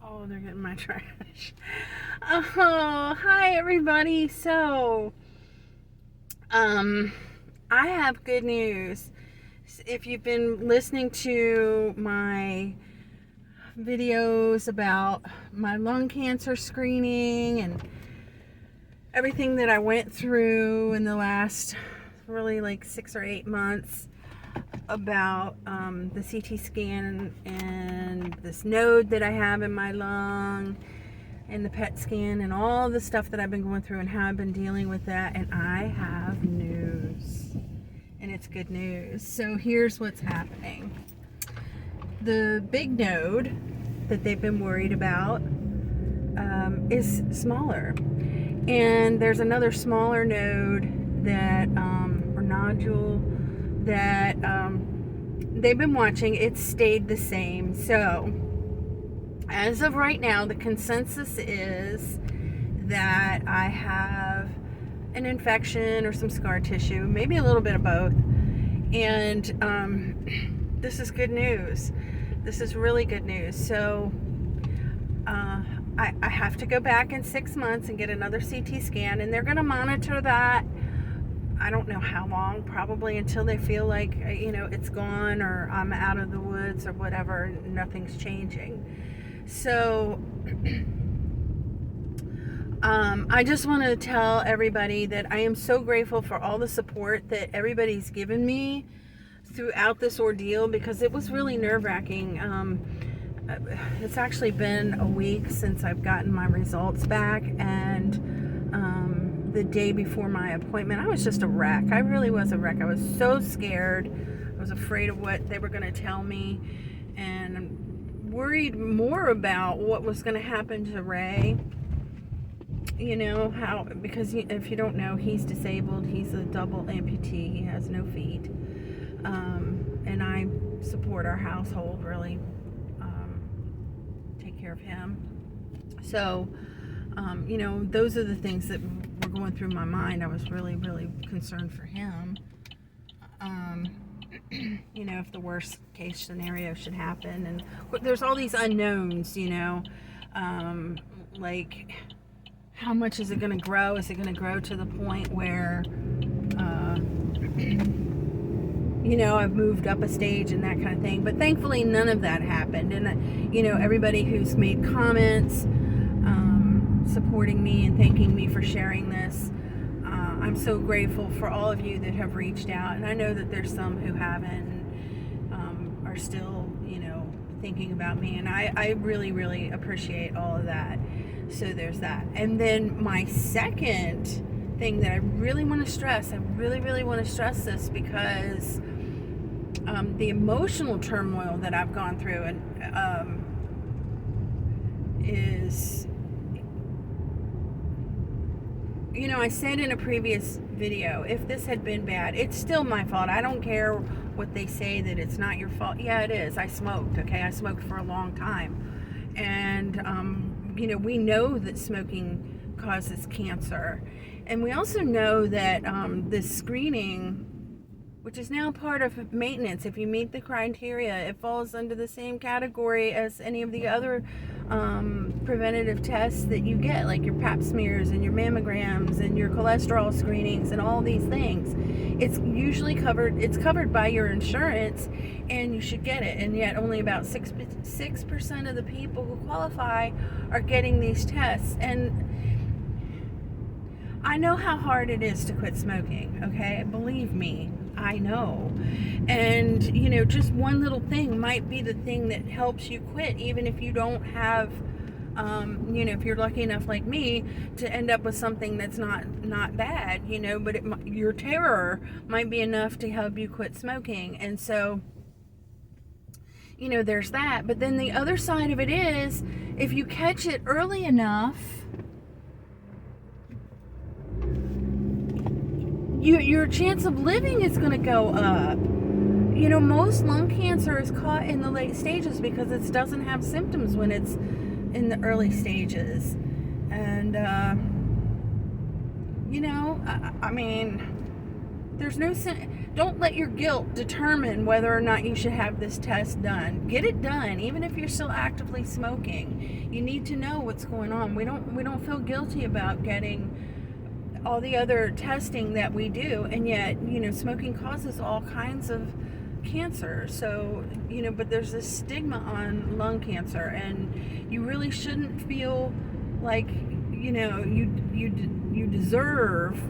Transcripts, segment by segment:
Oh, they're getting my trash. Oh, hi everybody. Um, I have good news. If you've been listening to my videos about my lung cancer screening and everything that I went through in the last really like 6 or 8 months about the CT scan and this node that I have in my lung and the PET scan and all the stuff that I've been going through and how I've been dealing with that, and I have news, and it's good news. So here's what's happening. The big node that they've been worried about is smaller, and there's another smaller node that or nodule that they've been watching. It's stayed the same. So as of right now, the consensus is that I have an infection or some scar tissue, maybe a little bit of both. And this is good news. This is really good news. So I have to go back in 6 months and get another CT scan, and they're going to monitor that. I don't know how long, probably until they feel like, it's gone or I'm out of the woods or whatever, nothing's changing. So I just want to tell everybody that I am so grateful for all the support that everybody's given me throughout this ordeal, because it was really nerve-wracking. It's actually been a week since I've gotten my results back, and the day before my appointment, I was just a wreck. I really was a wreck. I was so scared. I was afraid of what they were going to tell me, and worried more about what was going to happen to Ray. Because if you don't know, he's disabled. He's a double amputee. He has no feet. And I support our household, really take care of him. So, those are the things that were going through my mind. I was really, really concerned for him. If the worst case scenario should happen. And there's all these unknowns, like how much is it going to grow? Is it going to grow to the point where, I've moved up a stage and that kind of thing? But thankfully, none of that happened. And, everybody who's made comments, supporting me and thanking me for sharing this, I'm so grateful for all of you that have reached out. And I know that there's some who haven't and are still, thinking about me. And I really, really appreciate all of that. So there's that. And then my second thing that I really want to stress, I really, really want to stress this, because the emotional turmoil that I've gone through and is, I said in a previous video, if this had been bad, it's still my fault. I don't care what they say, that it's not your fault. Yeah, it is. I smoked, okay? I smoked for a long time. And, we know that smoking causes cancer. And we also know that this screening, which is now part of maintenance, if you meet the criteria, it falls under the same category as any of the other preventative tests that you get, like your pap smears and your mammograms and your cholesterol screenings and all these things. It's usually covered by your insurance, and you should get it. And yet only about 6% of the people who qualify are getting these tests. And I know how hard it is to quit smoking, okay? Believe me, I know. And, just one little thing might be the thing that helps you quit, even if you don't have, if you're lucky enough like me to end up with something that's not bad, but your terror might be enough to help you quit smoking. And so, there's that. But then the other side of it is, if you catch it early enough, your chance of living is going to go up. Most lung cancer is caught in the late stages because it doesn't have symptoms when it's in the early stages. And, There's no don't let your guilt determine whether or not you should have this test done. Get it done, even if you're still actively smoking. You need to know what's going on. We don't feel guilty about getting all the other testing that we do, and yet, smoking causes all kinds of cancer. So, but there's this stigma on lung cancer, and you really shouldn't feel like, you deserve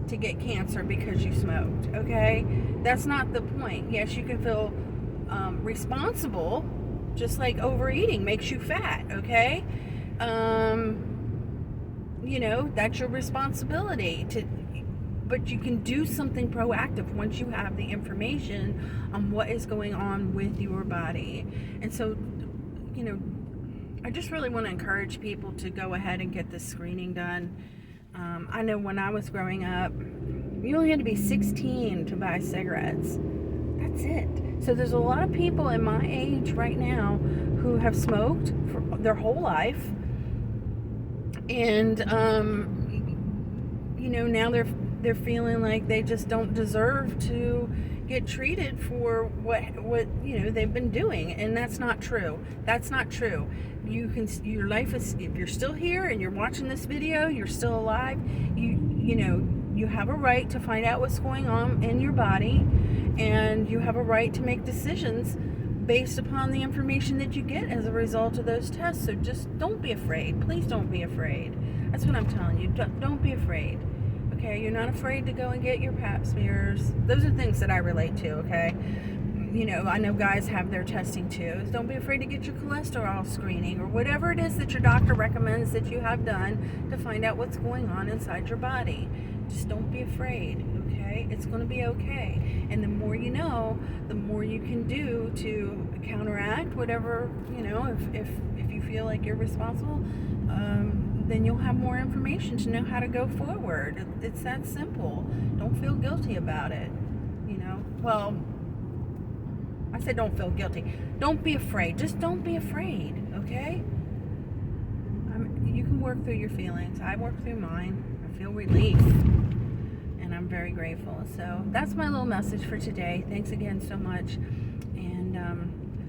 to get cancer because you smoked, okay? That's not the point. Yes, you can feel responsible, just like overeating makes you fat, okay? That's your responsibility but you can do something proactive once you have the information on what is going on with your body. And so, I just really want to encourage people to go ahead and get this screening done. I know when I was growing up, you only had to be 16 to buy cigarettes. That's it. So there's a lot of people in my age right now who have smoked for their whole life, and now they're feeling like they just don't deserve to get treated for what they've been doing, and that's not true. That's not true. Your life is, if you're still here and you're watching this video, you're still alive. You have a right to find out what's going on in your body, and you have a right to make decisions based upon the information that you get as a result of those tests. So just don't be afraid. Please don't be afraid. That's what I'm telling you. Don't be afraid. Okay, you're not afraid to go and get your pap smears. Those are things that I relate to, okay? I know guys have their testing too. Don't be afraid to get your cholesterol screening or whatever it is that your doctor recommends that you have done to find out what's going on inside your body. Just don't be afraid, okay? It's going to be okay. And the more you know, the more you can do to counteract whatever, if you feel like you're responsible, then you'll have more information to know how to go forward. It's that simple. Don't feel guilty about it. Well, I said don't feel guilty. Don't be afraid. Just don't be afraid, okay? You can work through your feelings. I work through mine. I feel relief, and I'm very grateful. So that's my little message for today. Thanks again so much. And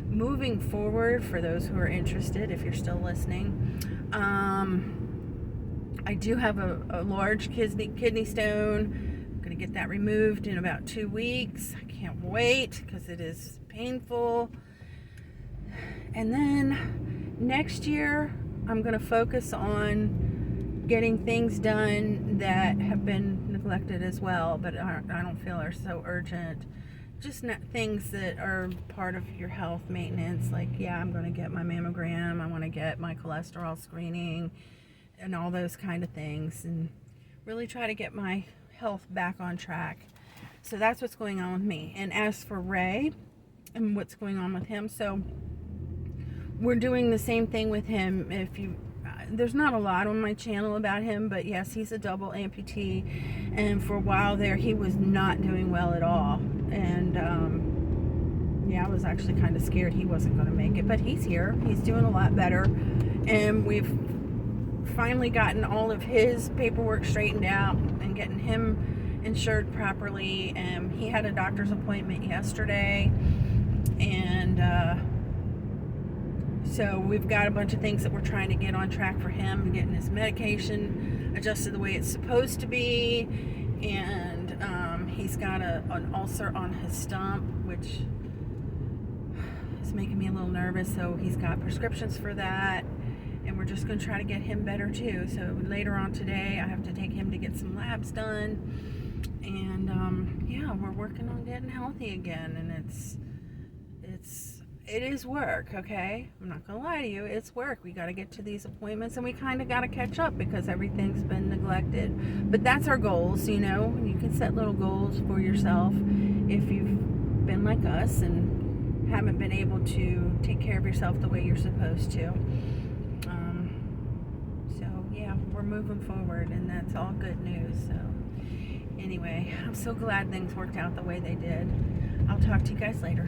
moving forward, for those who are interested, if you're still listening, I do have a large kidney stone. I'm going to get that removed in about 2 weeks. I can't wait because it is painful. And then next year, I'm going to focus on getting things done that have been neglected as well, but I don't feel are so urgent. Just not things that are part of your health maintenance. Like, I'm going to get my mammogram. I want to get my cholesterol screening and all those kind of things, and really try to get my health back on track. So that's what's going on with me. And as for Ray and what's going on with him, so we're doing the same thing with him. There's not a lot on my channel about him, but yes, he's a double amputee, and for a while there he was not doing well at all, and I was actually kind of scared he wasn't going to make it, but he's here. He's doing a lot better, and we've finally gotten all of his paperwork straightened out and getting him insured properly. And he had a doctor's appointment yesterday, and so we've got a bunch of things that we're trying to get on track for him, and getting his medication adjusted the way it's supposed to be. And he's got an ulcer on his stump, which is making me a little nervous, so he's got prescriptions for that, and we're just going to try to get him better too. So later on today, I have to take him to get some labs done, and we're working on getting healthy again. And it is work, okay? I'm not gonna lie to you, it's work. We gotta get to these appointments, and we kind of gotta catch up because everything's been neglected. But that's our goals, you can set little goals for yourself if you've been like us and haven't been able to take care of yourself the way you're supposed to. We're moving forward, and that's all good news. So anyway, I'm so glad things worked out the way they did. I'll talk to you guys later.